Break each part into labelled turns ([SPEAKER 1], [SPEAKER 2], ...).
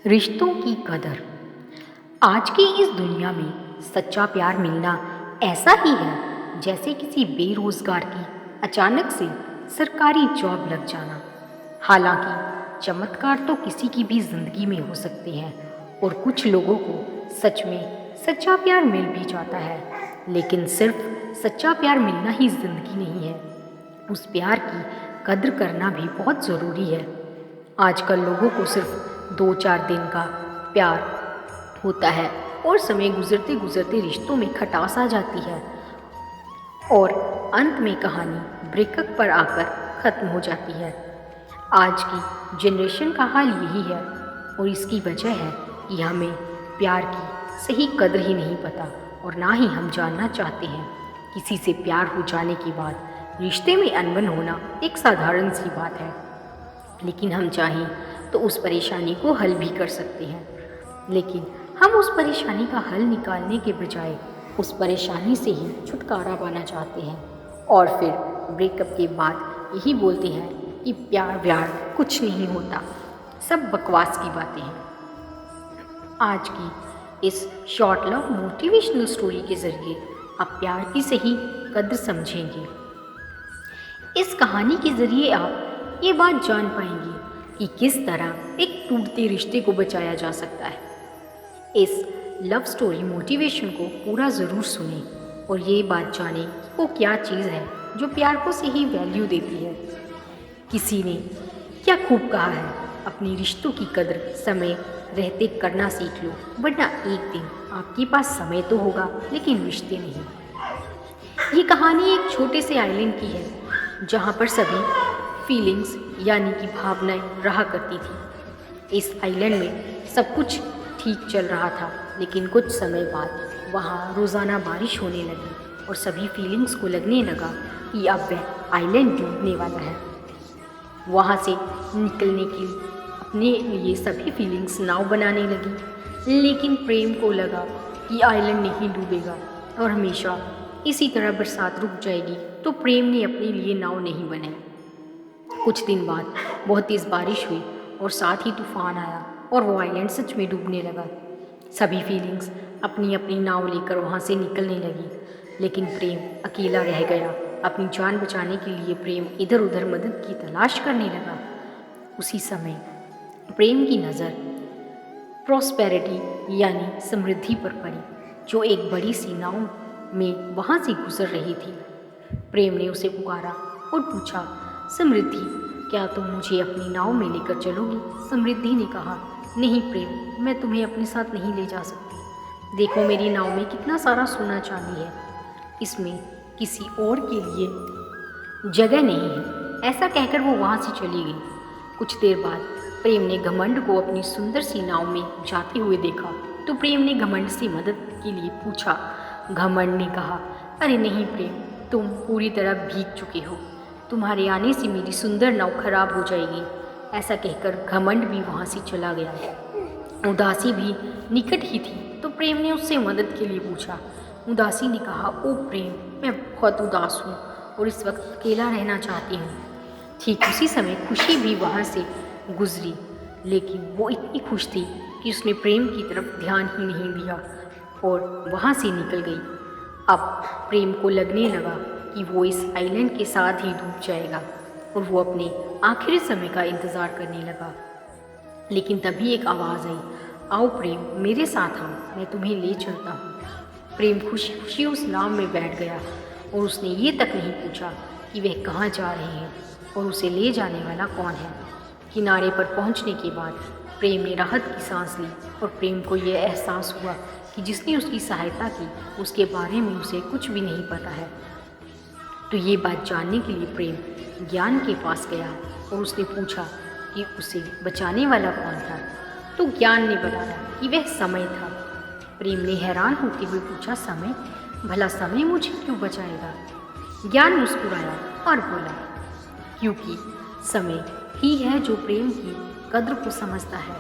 [SPEAKER 1] रिश्तों की कदर। आज की इस दुनिया में सच्चा प्यार मिलना ऐसा ही है जैसे किसी बेरोजगार की अचानक से सरकारी जॉब लग जाना। हालांकि चमत्कार तो किसी की भी जिंदगी में हो सकते हैं और कुछ लोगों को सच में सच्चा प्यार मिल भी जाता है, लेकिन सिर्फ सच्चा प्यार मिलना ही जिंदगी नहीं है, उस प्यार की कद्र करना भी बहुत ज़रूरी है। आजकल लोगों को सिर्फ 2-4 दिन का प्यार होता है और समय गुजरते गुजरते रिश्तों में खटास आ जाती है और अंत में कहानी ब्रेकअप पर आकर ख़त्म हो जाती है। आज की जनरेशन का हाल यही है और इसकी वजह है कि हमें प्यार की सही कद्र ही नहीं पता और ना ही हम जानना चाहते हैं। किसी से प्यार हो जाने के बाद रिश्ते में अनबन होना एक साधारण सी बात है, लेकिन हम चाहें तो उस परेशानी को हल भी कर सकते हैं। लेकिन हम उस परेशानी का हल निकालने के बजाय उस परेशानी से ही छुटकारा पाना चाहते हैं और फिर ब्रेकअप के बाद यही बोलते हैं कि प्यार व्यार कुछ नहीं होता, सब बकवास की बातें हैं। आज की इस शॉर्ट लव मोटिवेशनल स्टोरी के ज़रिए आप प्यार की सही कद्र समझेंगे। इस कहानी के ज़रिए आप ये बात जान पाएंगे कि किस तरह एक टूटते रिश्ते को बचाया जा सकता है। इस लव स्टोरी मोटिवेशन को पूरा ज़रूर सुने और ये बात जानें कि वो क्या चीज़ है जो प्यार को सही वैल्यू देती है। किसी ने क्या खूब कहा है, अपने रिश्तों की कद्र समय रहते करना सीख लो, वरना एक दिन आपके पास समय तो होगा लेकिन रिश्ते नहीं। ये कहानी एक छोटे से आइलैंड की है जहाँ पर सभी फीलिंग्स यानी कि भावनाएं रहा करती थी। इस आइलैंड में सब कुछ ठीक चल रहा था, लेकिन कुछ समय बाद वहाँ रोज़ाना बारिश होने लगी और सभी फीलिंग्स को लगने लगा कि अब वह आइलैंड डूबने वाला है। वहाँ से निकलने के लिए अपने लिए सभी फीलिंग्स नाव बनाने लगी, लेकिन प्रेम को लगा कि आइलैंड नहीं डूबेगा और हमेशा इसी तरह बरसात रुक जाएगी, तो प्रेम ने अपने लिए नाव नहीं बनाई। कुछ दिन बाद बहुत तेज़ बारिश हुई और साथ ही तूफान आया और वो आइलैंड सच में डूबने लगा। सभी फीलिंग्स अपनी अपनी नाव लेकर वहाँ से निकलने लगी, लेकिन प्रेम अकेला रह गया। अपनी जान बचाने के लिए प्रेम इधर उधर मदद की तलाश करने लगा। उसी समय प्रेम की नज़र प्रॉस्पेरिटी यानी समृद्धि पर पड़ी, जो एक बड़ी सी नाव में वहाँ से गुजर रही थी। प्रेम ने उसे पुकारा और पूछा, समृद्धि, क्या तुम मुझे अपनी नाव में लेकर चलोगी? समृद्धि ने कहा, नहीं प्रेम, मैं तुम्हें अपने साथ नहीं ले जा सकती। देखो मेरी नाव में कितना सारा सोना चांदी है, इसमें किसी और के लिए जगह नहीं है। ऐसा कहकर वो वहाँ से चली गई। कुछ देर बाद प्रेम ने घमंड को अपनी सुंदर सी नाव में जाते हुए देखा, तो प्रेम ने घमंड से मदद के लिए पूछा। घमंड ने कहा, अरे नहीं प्रेम, तुम पूरी तरह भीग चुके हो, तुम्हारे आने से मेरी सुंदर नाव खराब हो जाएगी। ऐसा कहकर घमंड भी वहाँ से चला गया। उदासी भी निकट ही थी, तो प्रेम ने उससे मदद के लिए पूछा। उदासी ने कहा, ओ प्रेम, मैं बहुत उदास हूँ और इस वक्त अकेला रहना चाहती हूँ। ठीक उसी समय खुशी भी वहाँ से गुजरी, लेकिन वो इतनी खुश थी कि उसने प्रेम की तरफ ध्यान ही नहीं दिया और वहाँ से निकल गई। अब प्रेम को लगने लगा कि वो इस आइलैंड के साथ ही डूब जाएगा और वो अपने आखिरी समय का इंतज़ार करने लगा। लेकिन तभी एक आवाज़ आई, आओ प्रेम, मेरे साथ आओ, मैं तुम्हें ले चलता हूँ। प्रेम खुशी खुशी उस नाव में बैठ गया और उसने ये तक नहीं पूछा कि वह कहाँ जा रहे हैं और उसे ले जाने वाला कौन है। किनारे पर पहुँचने के बाद प्रेम ने राहत की सांस ली और प्रेम को यह एहसास हुआ कि जिसने उसकी सहायता की उसके बारे में उसे कुछ भी नहीं पता है। तो ये बात जानने के लिए प्रेम ज्ञान के पास गया और उसने पूछा कि उसे बचाने वाला कौन था। तो ज्ञान ने बताया कि वह समय था। प्रेम ने हैरान होते हुए पूछा, समय? भला समय मुझे क्यों बचाएगा? ज्ञान मुस्कुराया और बोला, क्योंकि समय ही है जो प्रेम की कद्र को समझता है।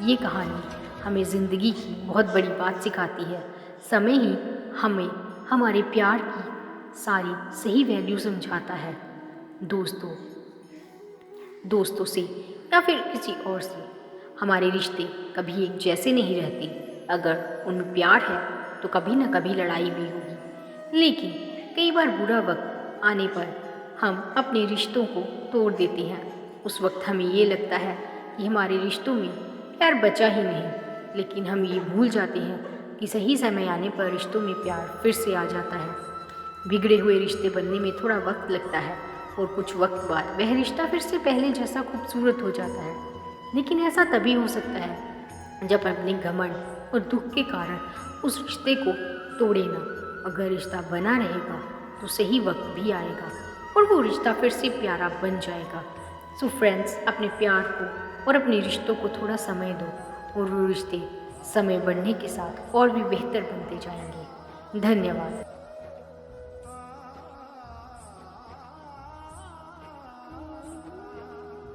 [SPEAKER 1] ये कहानी हमें ज़िंदगी की बहुत बड़ी बात सिखाती है। समय ही हमें हमारे प्यार की सारी सही वैल्यू समझाता है। दोस्तों से या फिर किसी और से हमारे रिश्ते कभी एक जैसे नहीं रहते। अगर उनमें प्यार है तो कभी ना कभी लड़ाई भी होगी, लेकिन कई बार बुरा वक्त आने पर हम अपने रिश्तों को तोड़ देते हैं। उस वक्त हमें ये लगता है कि हमारे रिश्तों में प्यार बचा ही नहीं, लेकिन हम ये भूल जाते हैं कि सही समय आने पर रिश्तों में प्यार फिर से आ जाता है। बिगड़े हुए रिश्ते बनने में थोड़ा वक्त लगता है और कुछ वक्त बाद वह रिश्ता फिर से पहले जैसा खूबसूरत हो जाता है। लेकिन ऐसा तभी हो सकता है जब अपने घमंड और दुख के कारण उस रिश्ते को तोड़े ना। अगर रिश्ता बना रहेगा तो सही वक्त भी आएगा और वो रिश्ता फिर से प्यारा बन जाएगा। सो फ्रेंड्स, अपने प्यार को और अपने रिश्तों को थोड़ा समय दो और वो रिश्ते समय बढ़ने के साथ और भी बेहतर बनते जाएंगे। धन्यवाद।